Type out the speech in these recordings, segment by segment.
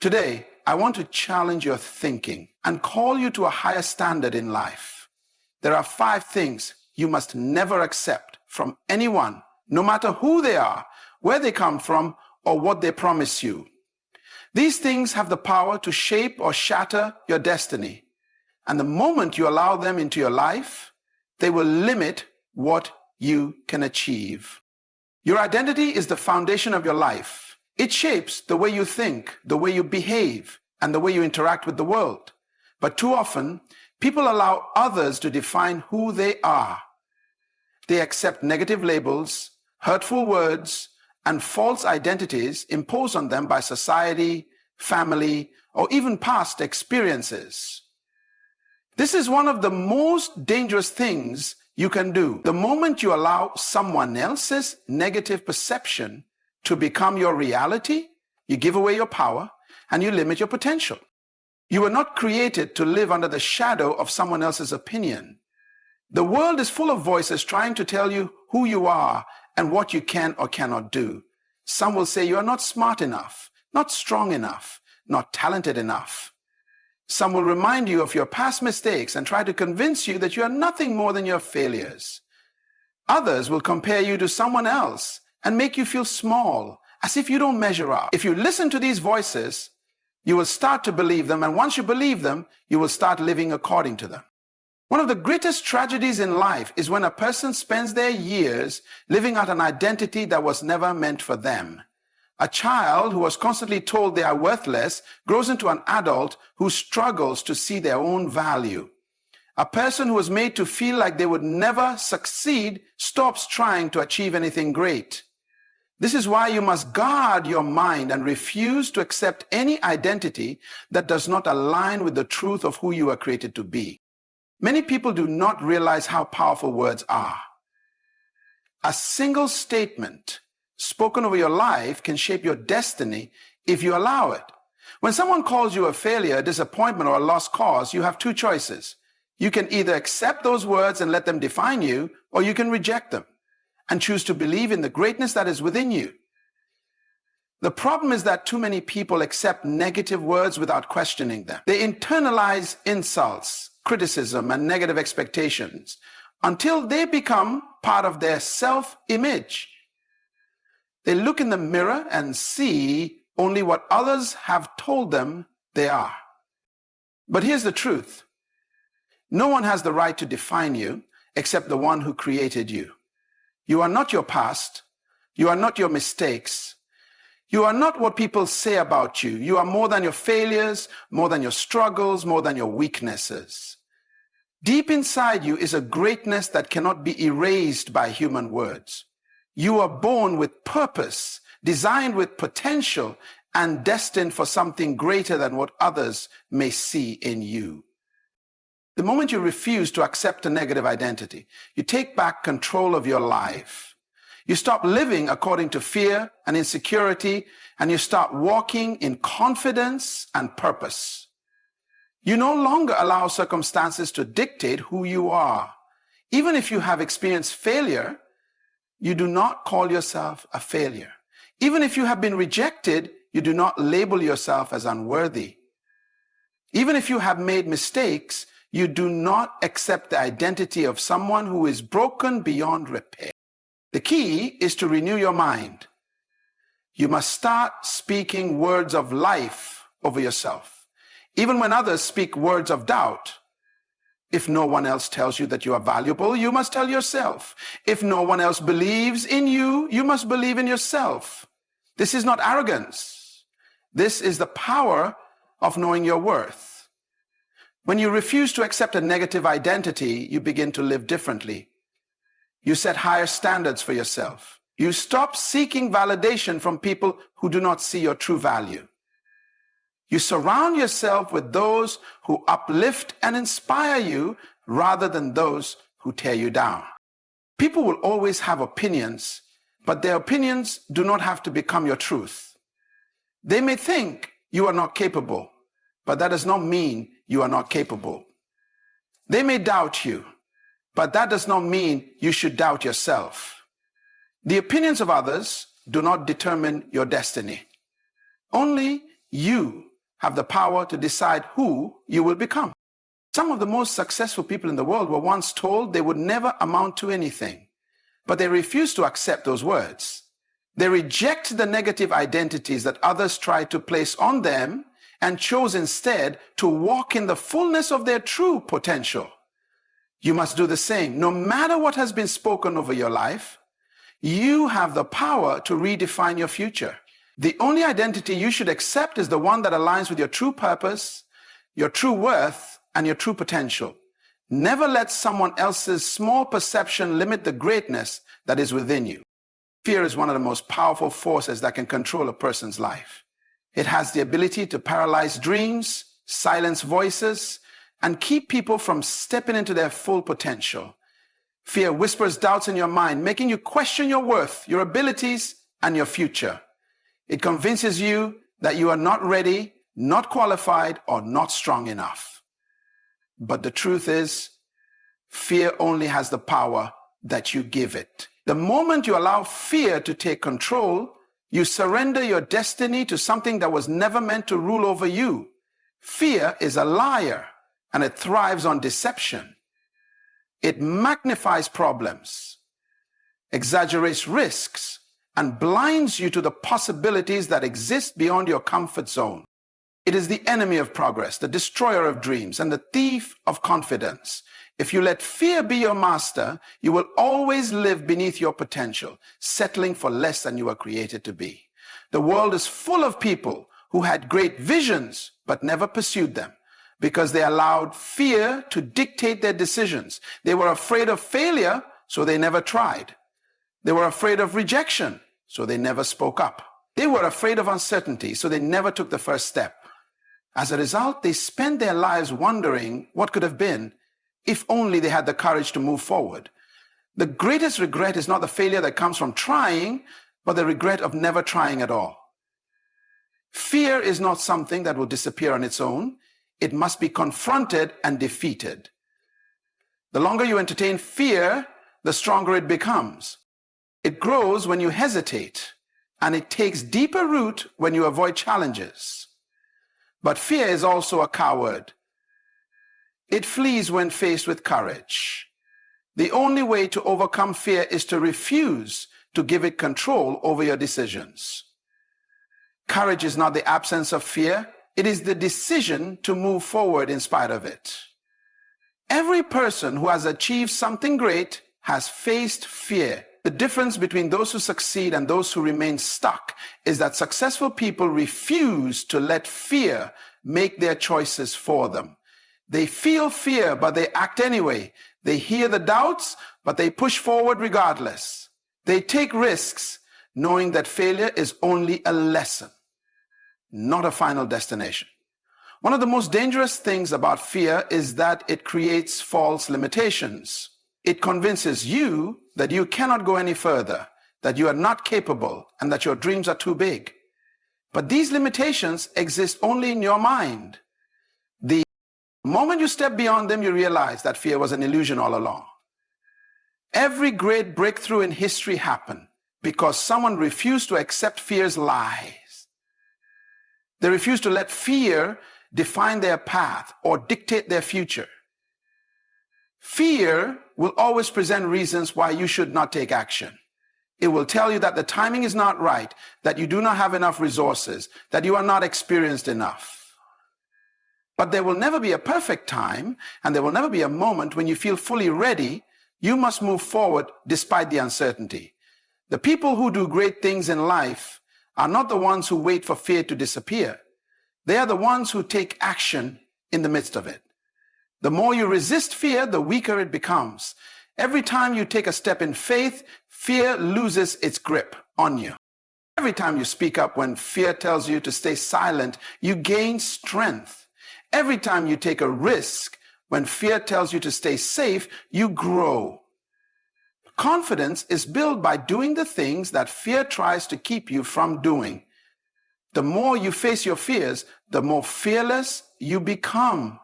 Today, I want to challenge your thinking and call you to a higher standard in life. There are 5 things you must never accept from anyone, no matter who they are, where they come from, or what they promise you. These things have the power to shape or shatter your destiny. And the moment you allow them into your life, they will limit what you can achieve. Your identity is the foundation of your life. It shapes the way you think, the way you behave, and the way you interact with the world. But too often, people allow others to define who they are. They accept negative labels, hurtful words, and false identities imposed on them by society, family, or even past experiences. This is one of the most dangerous things you can do. The moment you allow someone else's negative perception to become your reality, you give away your power and you limit your potential. You were not created to live under the shadow of someone else's opinion. The world is full of voices trying to tell you who you are and what you can or cannot do. Some will say you are not smart enough, not strong enough, not talented enough. Some will remind you of your past mistakes and try to convince you that you are nothing more than your failures. Others will compare you to someone else and make you feel small, as if you don't measure up. If you listen to these voices, you will start to believe them, and once you believe them, you will start living according to them. One of the greatest tragedies in life is when a person spends their years living out an identity that was never meant for them. A child who was constantly told they are worthless grows into an adult who struggles to see their own value. A person who was made to feel like they would never succeed stops trying to achieve anything great. This is why you must guard your mind and refuse to accept any identity that does not align with the truth of who you are created to be. Many people do not realize how powerful words are. A single statement spoken over your life can shape your destiny if you allow it. When someone calls you a failure, a disappointment, or a lost cause, you have 2 choices. You can either accept those words and let them define you, or you can reject them and choose to believe in the greatness that is within you. The problem is that too many people accept negative words without questioning them. They internalize insults, criticism, and negative expectations until they become part of their self-image. They look in the mirror and see only what others have told them they are. But here's the truth. No one has the right to define you except the one who created you. You are not your past. You are not your mistakes. You are not what people say about you. You are more than your failures, more than your struggles, more than your weaknesses. Deep inside you is a greatness that cannot be erased by human words. You are born with purpose, designed with potential, and destined for something greater than what others may see in you. The moment you refuse to accept a negative identity, you take back control of your life. You stop living according to fear and insecurity, and you start walking in confidence and purpose. You no longer allow circumstances to dictate who you are. Even if you have experienced failure, you do not call yourself a failure. Even if you have been rejected, you do not label yourself as unworthy. Even if you have made mistakes, you do not accept the identity of someone who is broken beyond repair. The key is to renew your mind. You must start speaking words of life over yourself, even when others speak words of doubt. If no one else tells you that you are valuable, you must tell yourself. If no one else believes in you, you must believe in yourself. This is not arrogance. This is the power of knowing your worth. When you refuse to accept a negative identity, you begin to live differently. You set higher standards for yourself. You stop seeking validation from people who do not see your true value. You surround yourself with those who uplift and inspire you rather than those who tear you down. People will always have opinions, but their opinions do not have to become your truth. They may think you are not capable, but that does not mean you are not capable. They may doubt you, but that does not mean you should doubt yourself. The opinions of others do not determine your destiny. Only you have the power to decide who you will become. Some of the most successful people in the world were once told they would never amount to anything, but they refused to accept those words. They rejected the negative identities that others tried to place on them and chose instead to walk in the fullness of their true potential. You must do the same. No matter what has been spoken over your life, you have the power to redefine your future. The only identity you should accept is the one that aligns with your true purpose, your true worth, and your true potential. Never let someone else's small perception limit the greatness that is within you. Fear is one of the most powerful forces that can control a person's life. It has the ability to paralyze dreams, silence voices, and keep people from stepping into their full potential. Fear whispers doubts in your mind, making you question your worth, your abilities, and your future. It convinces you that you are not ready, not qualified, or not strong enough. But the truth is, fear only has the power that you give it. The moment you allow fear to take control, you surrender your destiny to something that was never meant to rule over you. Fear is a liar, and it thrives on deception. It magnifies problems, exaggerates risks, and blinds you to the possibilities that exist beyond your comfort zone. It is the enemy of progress, the destroyer of dreams, and the thief of confidence. If you let fear be your master, you will always live beneath your potential, settling for less than you were created to be. The world is full of people who had great visions but never pursued them because they allowed fear to dictate their decisions. They were afraid of failure, so they never tried. They were afraid of rejection, so they never spoke up. They were afraid of uncertainty, so they never took the first step. As a result, they spent their lives wondering what could have been if only they had the courage to move forward. The greatest regret is not the failure that comes from trying, but the regret of never trying at all. Fear is not something that will disappear on its own. It must be confronted and defeated. The longer you entertain fear, the stronger it becomes. It grows when you hesitate, and it takes deeper root when you avoid challenges. But fear is also a coward. It flees when faced with courage. The only way to overcome fear is to refuse to give it control over your decisions. Courage is not the absence of fear. It is the decision to move forward in spite of it. Every person who has achieved something great has faced fear. The difference between those who succeed and those who remain stuck is that successful people refuse to let fear make their choices for them. They feel fear, but they act anyway. They hear the doubts, but they push forward regardless. They take risks, knowing that failure is only a lesson, not a final destination. One of the most dangerous things about fear is that it creates false limitations. It convinces you that you cannot go any further, that you are not capable, and that your dreams are too big. But these limitations exist only in your mind. The moment you step beyond them, you realize that fear was an illusion all along. Every great breakthrough in history happened because someone refused to accept fear's lies. They refused to let fear define their path or dictate their future. Fear will always present reasons why you should not take action. It will tell you that the timing is not right, that you do not have enough resources, that you are not experienced enough. But there will never be a perfect time, and there will never be a moment when you feel fully ready. You must move forward despite the uncertainty. The people who do great things in life are not the ones who wait for fear to disappear. They are the ones who take action in the midst of it. The more you resist fear, the weaker it becomes. Every time you take a step in faith, fear loses its grip on you. Every time you speak up when fear tells you to stay silent, you gain strength. Every time you take a risk when fear tells you to stay safe, you grow. Confidence is built by doing the things that fear tries to keep you from doing. The more you face your fears, the more fearless you become.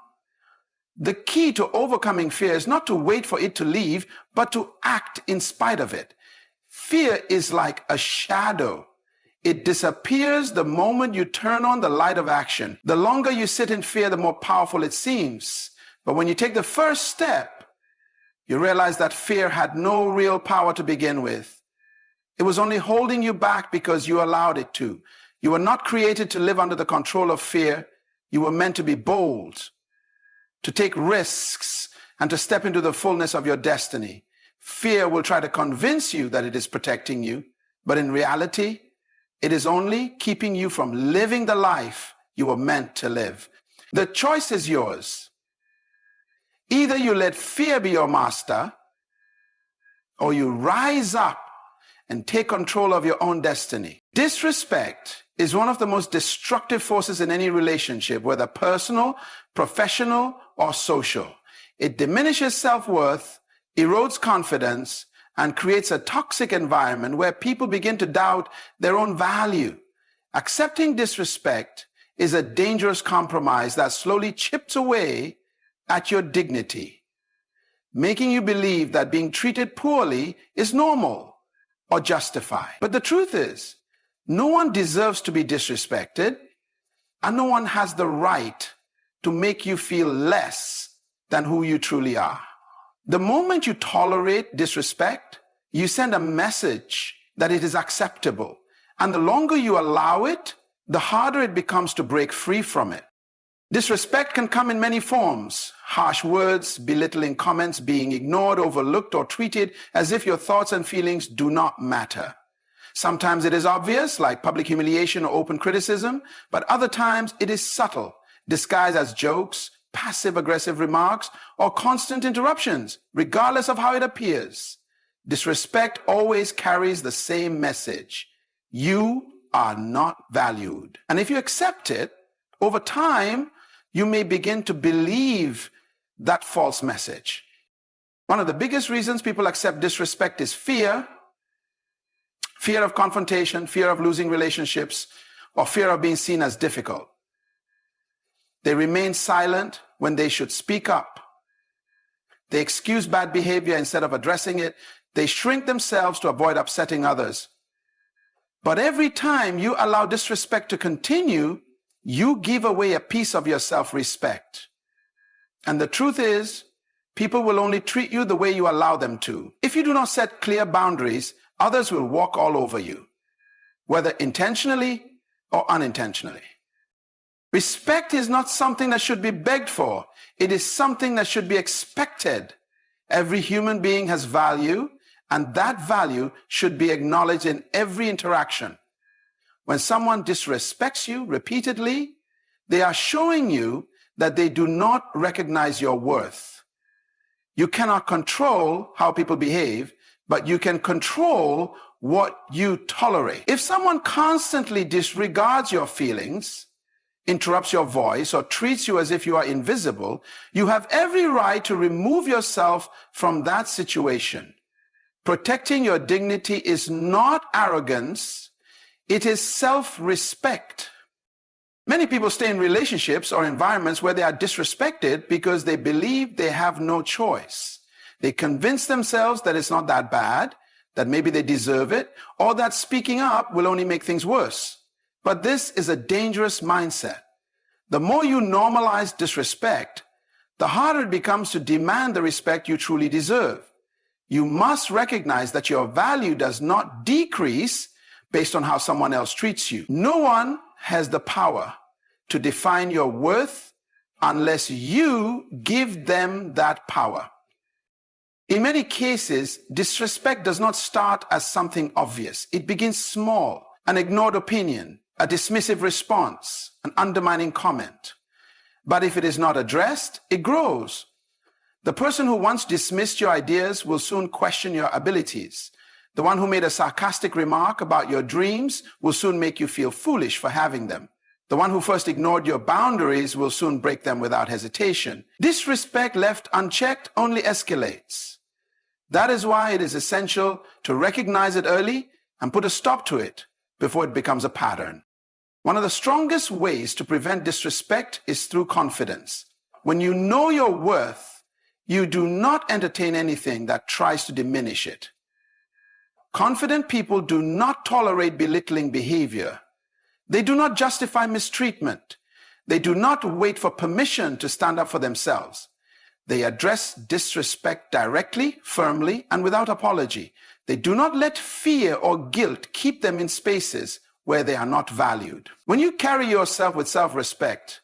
The key to overcoming fear is not to wait for it to leave, but to act in spite of it. Fear is like a shadow. It disappears the moment you turn on the light of action. The longer you sit in fear, the more powerful it seems. But when you take the first step, you realize that fear had no real power to begin with. It was only holding you back because you allowed it to. You were not created to live under the control of fear. You were meant to be bold, to take risks, and to step into the fullness of your destiny. Fear will try to convince you that it is protecting you, but in reality, it is only keeping you from living the life you were meant to live. The choice is yours. Either you let fear be your master, or you rise up and take control of your own destiny. Disrespect is one of the most destructive forces in any relationship, whether personal, professional, or social. It diminishes self-worth, erodes confidence, and creates a toxic environment where people begin to doubt their own value. Accepting disrespect is a dangerous compromise that slowly chips away at your dignity, making you believe that being treated poorly is normal or justified. But the truth is, no one deserves to be disrespected, and no one has the right to make you feel less than who you truly are. The moment you tolerate disrespect, you send a message that it is acceptable. And the longer you allow it, the harder it becomes to break free from it. Disrespect can come in many forms: harsh words, belittling comments, being ignored, overlooked, or treated as if your thoughts and feelings do not matter. Sometimes it is obvious, like public humiliation or open criticism, but other times it is subtle, disguised as jokes, passive-aggressive remarks, or constant interruptions, regardless of how it appears. Disrespect always carries the same message: you are not valued. And if you accept it, over time, you may begin to believe that false message. One of the biggest reasons people accept disrespect is fear. Fear of confrontation, fear of losing relationships, or fear of being seen as difficult. They remain silent when they should speak up. They excuse bad behavior instead of addressing it. They shrink themselves to avoid upsetting others. But every time you allow disrespect to continue, you give away a piece of your self-respect. And the truth is, people will only treat you the way you allow them to. If you do not set clear boundaries, others will walk all over you, whether intentionally or unintentionally. Respect is not something that should be begged for. It is something that should be expected. Every human being has value, and that value should be acknowledged in every interaction. When someone disrespects you repeatedly, they are showing you that they do not recognize your worth. You cannot control how people behave, but you can control what you tolerate. If someone constantly disregards your feelings, interrupts your voice, or treats you as if you are invisible, you have every right to remove yourself from that situation. Protecting your dignity is not arrogance, it is self-respect. Many people stay in relationships or environments where they are disrespected because they believe they have no choice. They convince themselves that it's not that bad, that maybe they deserve it, or that speaking up will only make things worse. But this is a dangerous mindset. The more you normalize disrespect, the harder it becomes to demand the respect you truly deserve. You must recognize that your value does not decrease based on how someone else treats you. No one has the power to define your worth unless you give them that power. In many cases, disrespect does not start as something obvious. It begins small: an ignored opinion, a dismissive response, an undermining comment. But if it is not addressed, it grows. The person who once dismissed your ideas will soon question your abilities. The one who made a sarcastic remark about your dreams will soon make you feel foolish for having them. The one who first ignored your boundaries will soon break them without hesitation. Disrespect left unchecked only escalates. That is why it is essential to recognize it early and put a stop to it before it becomes a pattern. One of the strongest ways to prevent disrespect is through confidence. When you know your worth, you do not entertain anything that tries to diminish it. Confident people do not tolerate belittling behavior. They do not justify mistreatment. They do not wait for permission to stand up for themselves. They address disrespect directly, firmly, and without apology. They do not let fear or guilt keep them in spaces where they are not valued. When you carry yourself with self-respect,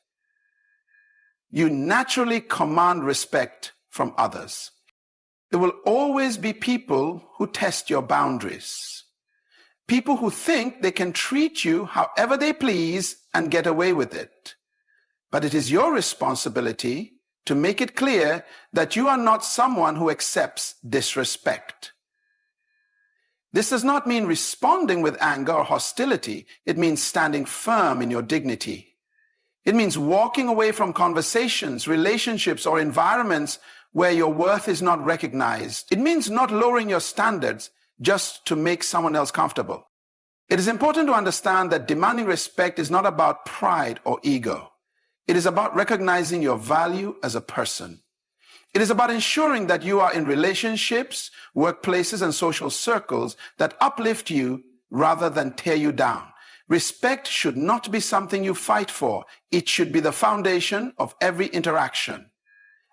you naturally command respect from others. There will always be people who test your boundaries. People who think they can treat you however they please and get away with it. But it is your responsibility to make it clear that you are not someone who accepts disrespect. This does not mean responding with anger or hostility. It means standing firm in your dignity. It means walking away from conversations, relationships, or environments where your worth is not recognized. It means not lowering your standards just to make someone else comfortable. It is important to understand that demanding respect is not about pride or ego. It is about recognizing your value as a person. It is about ensuring that you are in relationships, workplaces, and social circles that uplift you rather than tear you down. Respect should not be something you fight for. It should be the foundation of every interaction.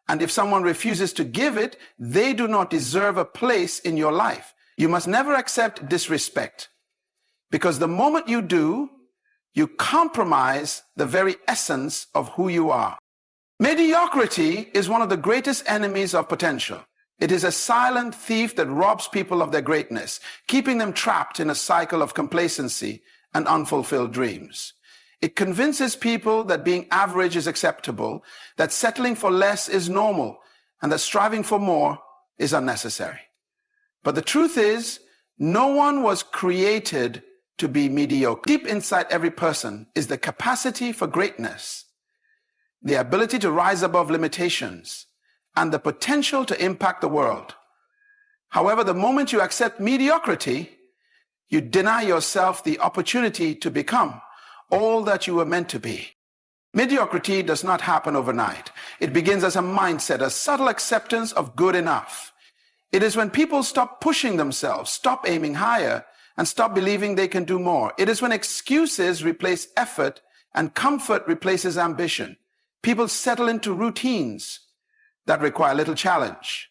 And if someone refuses to give it, they do not deserve a place in your life. You must never accept disrespect, because the moment you do, you compromise the very essence of who you are. Mediocrity is one of the greatest enemies of potential. It is a silent thief that robs people of their greatness, keeping them trapped in a cycle of complacency and unfulfilled dreams. It convinces people that being average is acceptable, that settling for less is normal, and that striving for more is unnecessary. But the truth is, no one was created to be mediocre. Deep inside every person is the capacity for greatness, the ability to rise above limitations, and the potential to impact the world. However, the moment you accept mediocrity, you deny yourself the opportunity to become all that you were meant to be. Mediocrity does not happen overnight. It begins as a mindset, a subtle acceptance of good enough. It is when people stop pushing themselves, stop aiming higher, and stop believing they can do more. It is when excuses replace effort and comfort replaces ambition. People settle into routines that require little challenge,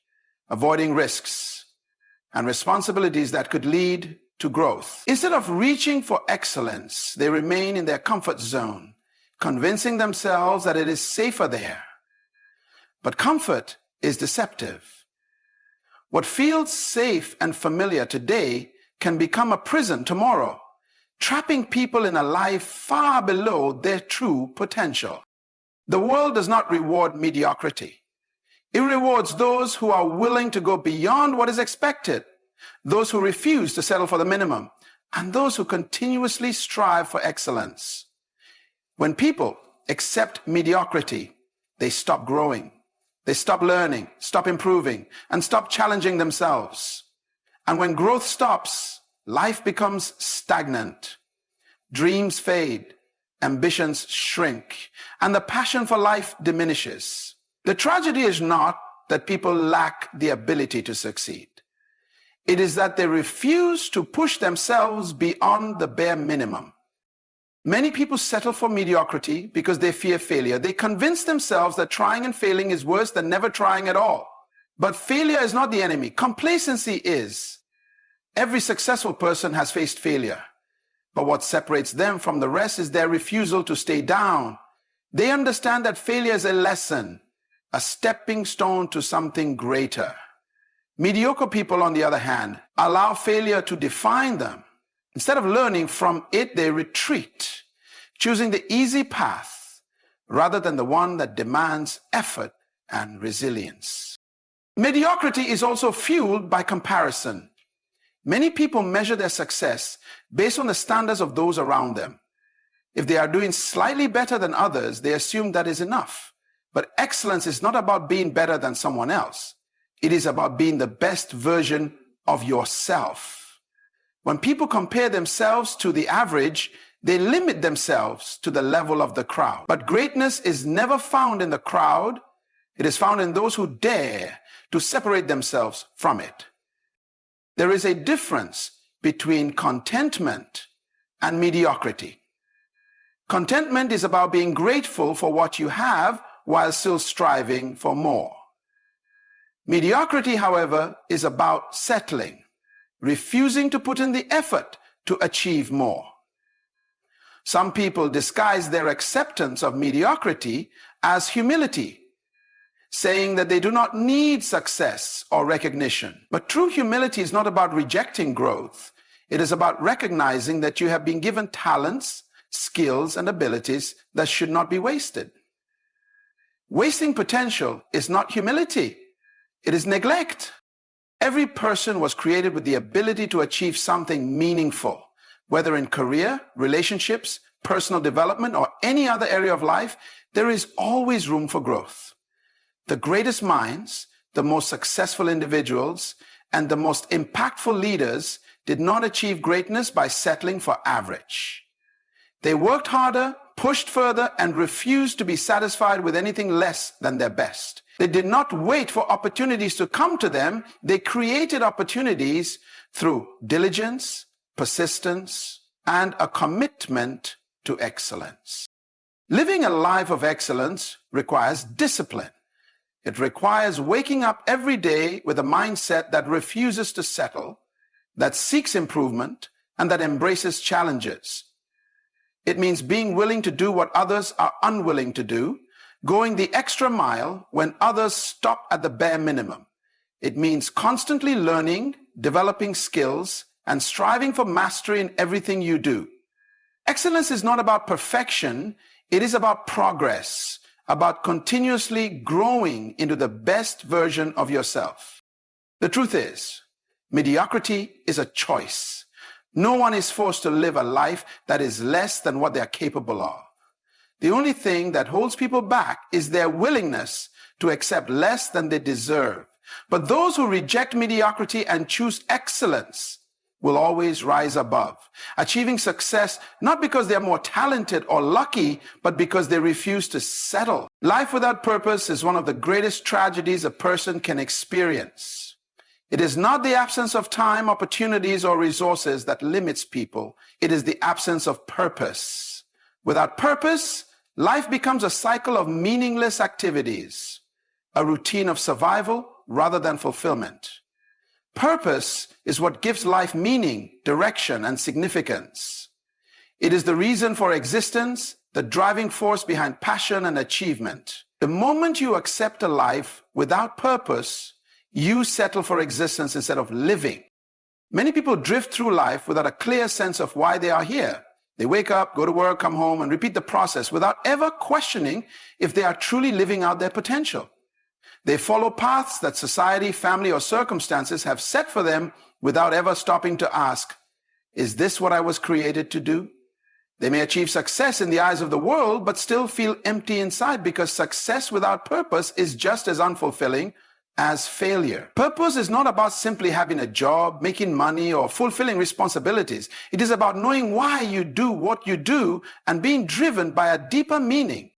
avoiding risks and responsibilities that could lead to growth. Instead of reaching for excellence, they remain in their comfort zone, convincing themselves that it is safer there. But comfort is deceptive. What feels safe and familiar today can become a prison tomorrow, trapping people in a life far below their true potential. The world does not reward mediocrity. It rewards those who are willing to go beyond what is expected, those who refuse to settle for the minimum, and those who continuously strive for excellence. When people accept mediocrity, they stop growing, they stop learning, stop improving, and stop challenging themselves. And when growth stops, life becomes stagnant. Dreams fade, ambitions shrink, and the passion for life diminishes. The tragedy is not that people lack the ability to succeed. It is that they refuse to push themselves beyond the bare minimum. Many people settle for mediocrity because they fear failure. They convince themselves that trying and failing is worse than never trying at all. But failure is not the enemy. Complacency is. Every successful person has faced failure. But what separates them from the rest is their refusal to stay down. They understand that failure is a lesson, a stepping stone to something greater. Mediocre people, on the other hand, allow failure to define them. Instead of learning from it, they retreat, choosing the easy path rather than the one that demands effort and resilience. Mediocrity is also fueled by comparison. Many people measure their success based on the standards of those around them. If they are doing slightly better than others, they assume that is enough. But excellence is not about being better than someone else. It is about being the best version of yourself. When people compare themselves to the average, they limit themselves to the level of the crowd. But greatness is never found in the crowd. It is found in those who dare to separate themselves from it. There is a difference between contentment and mediocrity. Contentment is about being grateful for what you have while still striving for more. Mediocrity, however, is about settling, refusing to put in the effort to achieve more. Some people disguise their acceptance of mediocrity as humility, saying that they do not need success or recognition. But true humility is not about rejecting growth. It is about recognizing that you have been given talents, skills, and abilities that should not be wasted. Wasting potential is not humility. It is neglect. Every person was created with the ability to achieve something meaningful, whether in career, relationships, personal development, or any other area of life. There is always room for growth. The greatest minds, the most successful individuals, and the most impactful leaders did not achieve greatness by settling for average. They worked harder, pushed further, and refused to be satisfied with anything less than their best. They did not wait for opportunities to come to them. They created opportunities through diligence, persistence, and a commitment to excellence. Living a life of excellence requires discipline. It requires waking up every day with a mindset that refuses to settle, that seeks improvement, and that embraces challenges. It means being willing to do what others are unwilling to do, going the extra mile when others stop at the bare minimum. It means constantly learning, developing skills, and striving for mastery in everything you do. Excellence is not about perfection. It is about progress, about continuously growing into the best version of yourself. The truth is, mediocrity is a choice. No one is forced to live a life that is less than what they are capable of. The only thing that holds people back is their willingness to accept less than they deserve. But those who reject mediocrity and choose excellence will always rise above, achieving success not because they are more talented or lucky, but because they refuse to settle. Life without purpose is one of the greatest tragedies a person can experience. It is not the absence of time, opportunities, or resources that limits people. It is the absence of purpose. Without purpose, life becomes a cycle of meaningless activities, a routine of survival rather than fulfillment. Purpose is what gives life meaning, direction, and significance. It is the reason for existence, the driving force behind passion and achievement. The moment you accept a life without purpose, you settle for existence instead of living. Many people drift through life without a clear sense of why they are here. They wake up, go to work, come home, and repeat the process without ever questioning if they are truly living out their potential. They follow paths that society, family, or circumstances have set for them without ever stopping to ask, is this what I was created to do? They may achieve success in the eyes of the world, but still feel empty inside because success without purpose is just as unfulfilling as failure. Purpose is not about simply having a job, making money, or fulfilling responsibilities. It is about knowing why you do what you do and being driven by a deeper meaning.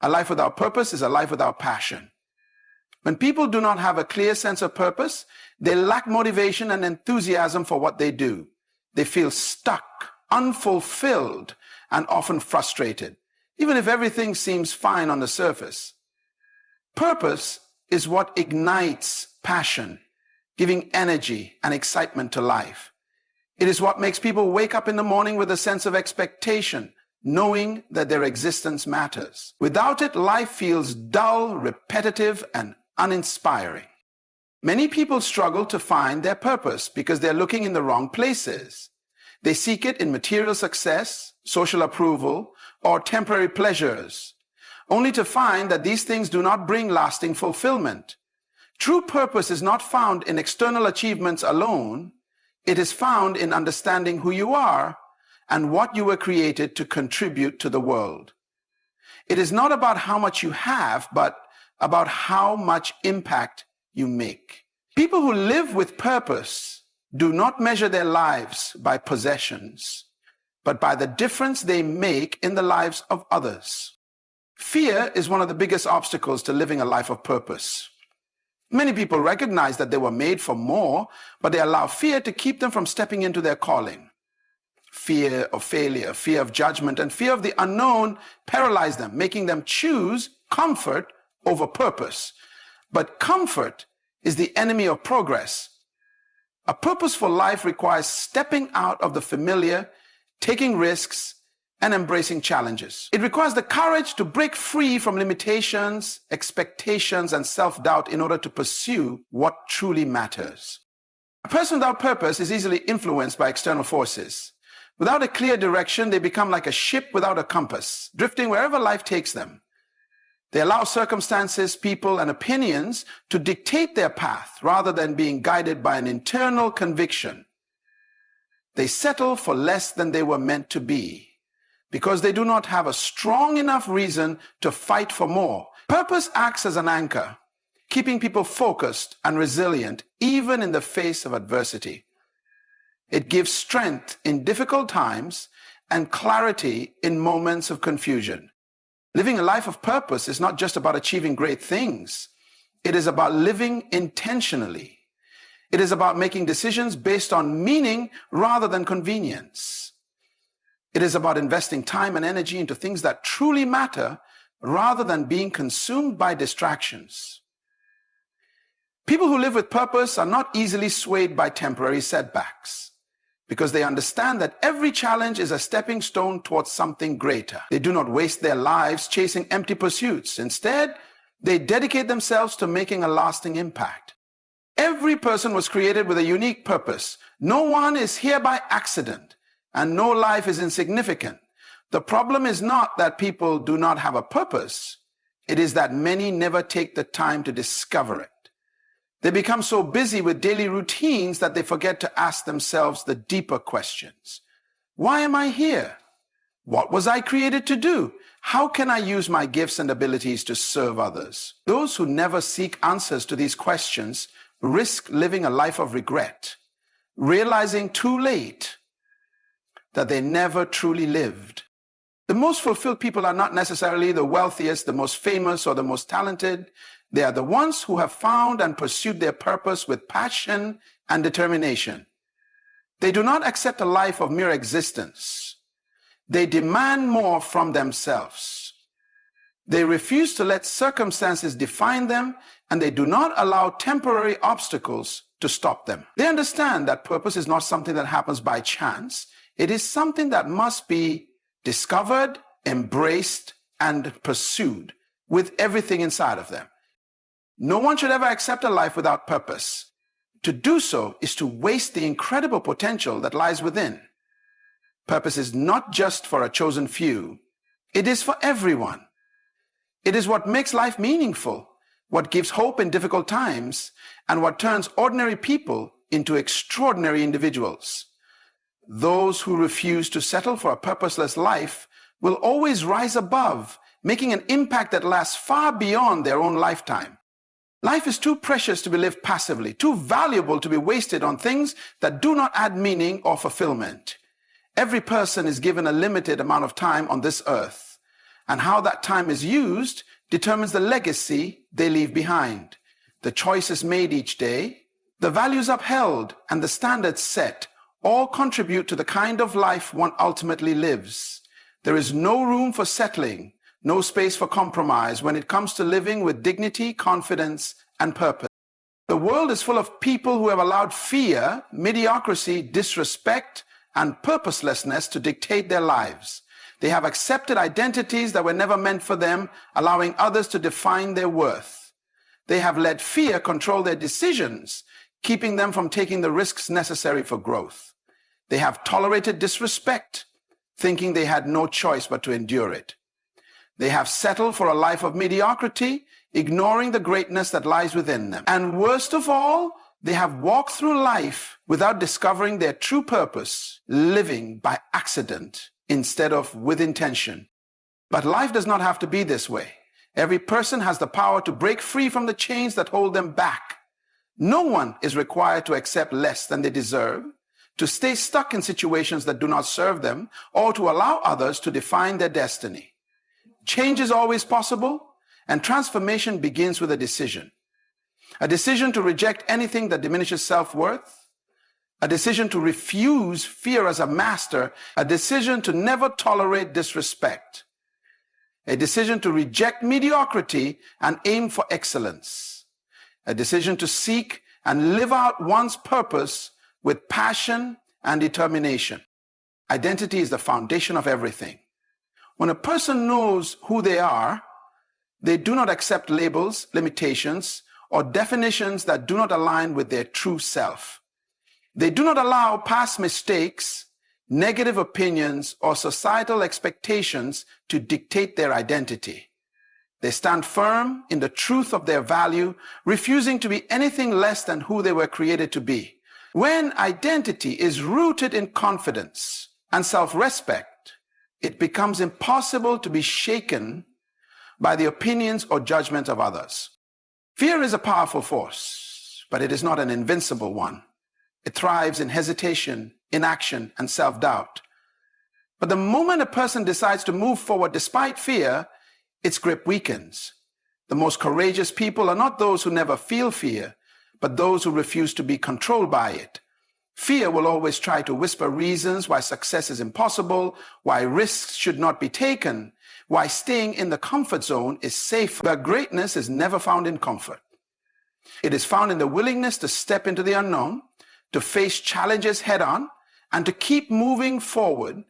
A life without purpose is a life without passion. When people do not have a clear sense of purpose, they lack motivation and enthusiasm for what they do. They feel stuck, unfulfilled, and often frustrated, even if everything seems fine on the surface. Purpose is what ignites passion, giving energy and excitement to life. It is what makes people wake up in the morning with a sense of expectation, knowing that their existence matters. Without it, life feels dull, repetitive, and uninspiring. Many people struggle to find their purpose because they're looking in the wrong places. They seek it in material success, social approval, or temporary pleasures, only to find that these things do not bring lasting fulfillment. True purpose is not found in external achievements alone. It is found in understanding who you are and what you were created to contribute to the world. It is not about how much you have, but about how much impact you make. People who live with purpose do not measure their lives by possessions, but by the difference they make in the lives of others. Fear is one of the biggest obstacles to living a life of purpose. Many people recognize that they were made for more, but they allow fear to keep them from stepping into their calling. Fear of failure, fear of judgment, and fear of the unknown paralyze them, making them choose comfort over purpose. But comfort is the enemy of progress. A purposeful life requires stepping out of the familiar, taking risks, and embracing challenges. It requires the courage to break free from limitations, expectations, and self-doubt in order to pursue what truly matters. A person without purpose is easily influenced by external forces. Without a clear direction, they become like a ship without a compass, drifting wherever life takes them. They allow circumstances, people, and opinions to dictate their path rather than being guided by an internal conviction. They settle for less than they were meant to be because they do not have a strong enough reason to fight for more. Purpose acts as an anchor, keeping people focused and resilient even in the face of adversity. It gives strength in difficult times and clarity in moments of confusion. Living a life of purpose is not just about achieving great things. It is about living intentionally. It is about making decisions based on meaning rather than convenience. It is about investing time and energy into things that truly matter rather than being consumed by distractions. People who live with purpose are not easily swayed by temporary setbacks, because they understand that every challenge is a stepping stone towards something greater. They do not waste their lives chasing empty pursuits. Instead, they dedicate themselves to making a lasting impact. Every person was created with a unique purpose. No one is here by accident, and no life is insignificant. The problem is not that people do not have a purpose. It is that many never take the time to discover it. They become so busy with daily routines that they forget to ask themselves the deeper questions. Why am I here? What was I created to do? How can I use my gifts and abilities to serve others? Those who never seek answers to these questions risk living a life of regret, realizing too late that they never truly lived. The most fulfilled people are not necessarily the wealthiest, the most famous, or the most talented. They are the ones who have found and pursued their purpose with passion and determination. They do not accept a life of mere existence. They demand more from themselves. They refuse to let circumstances define them, and they do not allow temporary obstacles to stop them. They understand that purpose is not something that happens by chance. It is something that must be discovered, embraced, and pursued with everything inside of them. No one should ever accept a life without purpose. To do so is to waste the incredible potential that lies within. Purpose is not just for a chosen few. It is for everyone. It is what makes life meaningful, what gives hope in difficult times, and what turns ordinary people into extraordinary individuals. Those who refuse to settle for a purposeless life will always rise above, making an impact that lasts far beyond their own lifetime. Life is too precious to be lived passively, too valuable to be wasted on things that do not add meaning or fulfillment. Every person is given a limited amount of time on this earth, and how that time is used determines the legacy they leave behind. The choices made each day, the values upheld, and the standards set all contribute to the kind of life one ultimately lives. There is no room for settling, no space for compromise when it comes to living with dignity, confidence, and purpose. The world is full of people who have allowed fear, mediocrity, disrespect, and purposelessness to dictate their lives. They have accepted identities that were never meant for them, allowing others to define their worth. They have let fear control their decisions, keeping them from taking the risks necessary for growth. They have tolerated disrespect, thinking they had no choice but to endure it. They have settled for a life of mediocrity, ignoring the greatness that lies within them. And worst of all, they have walked through life without discovering their true purpose, living by accident instead of with intention. But life does not have to be this way. Every person has the power to break free from the chains that hold them back. No one is required to accept less than they deserve, to stay stuck in situations that do not serve them, or to allow others to define their destiny. Change is always possible, and transformation begins with a decision. a decision to reject anything that diminishes self-worth, a decision to refuse fear as a master, a decision to never tolerate disrespect, a decision to reject mediocrity and aim for excellence, a decision to seek and live out one's purpose with passion and determination. Identity is the foundation of everything. When a person knows who they are, they do not accept labels, limitations, or definitions that do not align with their true self. They do not allow past mistakes, negative opinions, or societal expectations to dictate their identity. They stand firm in the truth of their value, refusing to be anything less than who they were created to be. When identity is rooted in confidence and self-respect, it becomes impossible to be shaken by the opinions or judgment of others. Fear is a powerful force, but it is not an invincible one. It thrives in hesitation, inaction, and self-doubt. But the moment a person decides to move forward despite fear, its grip weakens. The most courageous people are not those who never feel fear, but those who refuse to be controlled by it. Fear will always try to whisper reasons why success is impossible, why risks should not be taken, why staying in the comfort zone is safe. But greatness is never found in comfort. It is found in the willingness to step into the unknown, to face challenges head-on, and to keep moving forward,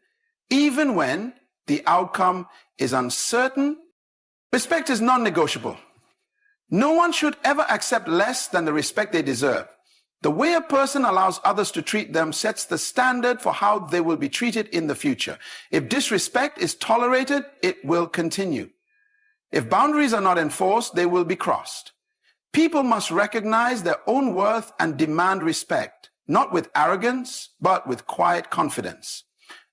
even when the outcome is uncertain. Respect is non-negotiable. No one should ever accept less than the respect they deserve. The way a person allows others to treat them sets the standard for how they will be treated in the future. If disrespect is tolerated, it will continue. If boundaries are not enforced, they will be crossed. People must recognize their own worth and demand respect, not with arrogance, but with quiet confidence.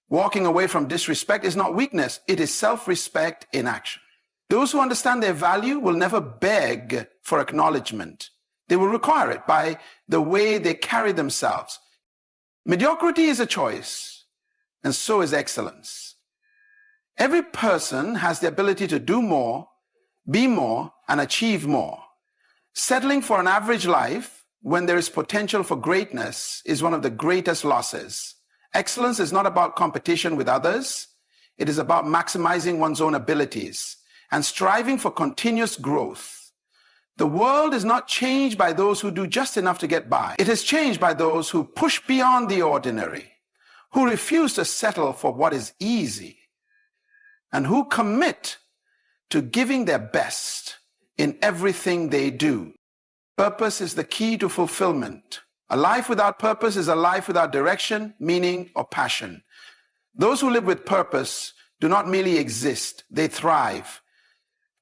Walking away from disrespect is not weakness, it is self-respect in action. Those who understand their value will never beg for acknowledgement. They will require it by the way they carry themselves. Mediocrity is a choice, and so is excellence. Every person has the ability to do more, be more, and achieve more. Settling for an average life when there is potential for greatness is one of the greatest losses. Excellence is not about competition with others. It is about maximizing one's own abilities and striving for continuous growth. The world is not changed by those who do just enough to get by. It is changed by those who push beyond the ordinary, who refuse to settle for what is easy, and who commit to giving their best in everything they do. Purpose is the key to fulfillment. A life without purpose is a life without direction, meaning, or passion. Those who live with purpose do not merely exist, they thrive.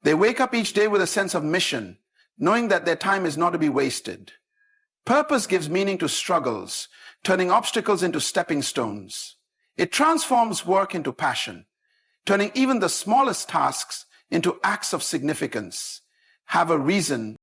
They wake up each day with a sense of mission, knowing that their time is not to be wasted. Purpose gives meaning to struggles, turning obstacles into stepping stones. It transforms work into passion, turning even the smallest tasks into acts of significance. Have a reason